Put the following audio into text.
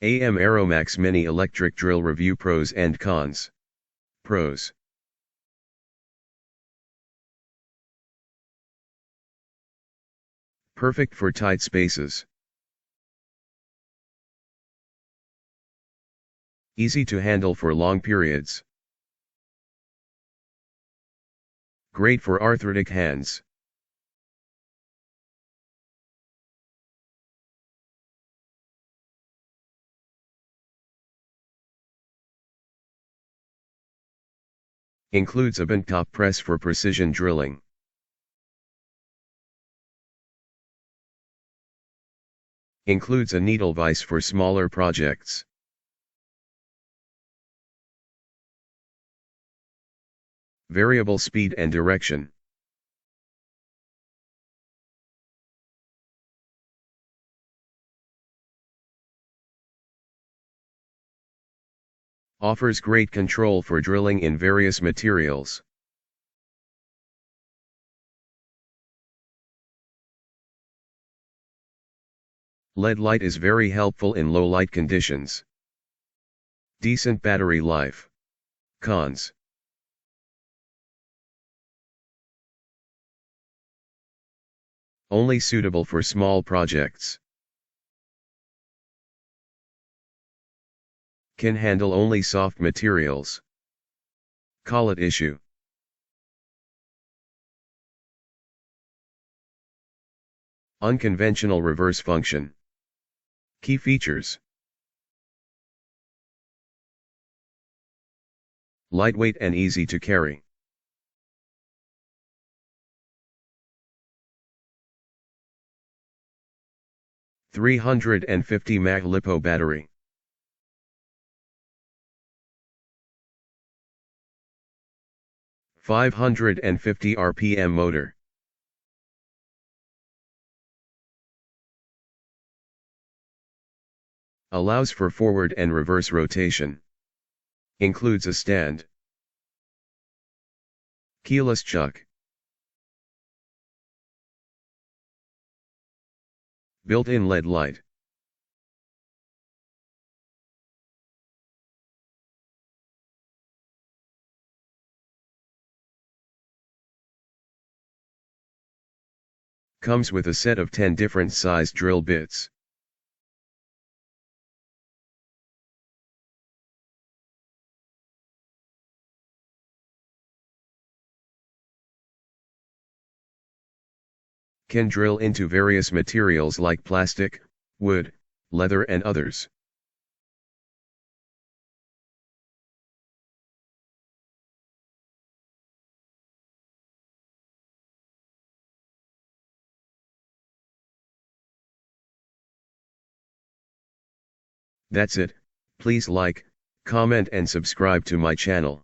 ARROWMAX Mini Electric Drill Review. Pros and Cons. Pros. Perfect for tight spaces. Easy to handle for long periods. Great for arthritic hands. Includes a bent top press for precision drilling. Includes a needle vise for smaller projects. Variable speed and direction. Offers great control for drilling in various materials. LED light is very helpful in low light conditions. Decent battery life. Cons. Only suitable for small projects. Can handle only soft materials. Call it issue. Unconventional reverse function. Key features. Lightweight and easy to carry. $350 mAh LiPo battery. $550 RPM motor. Allows for forward and reverse rotation. Includes a stand. Keyless chuck. Built-in LED light. Comes with a set of 10 different sized drill bits. Can drill into various materials like plastic, wood, leather and others. That's it. Please like, comment and subscribe to my channel.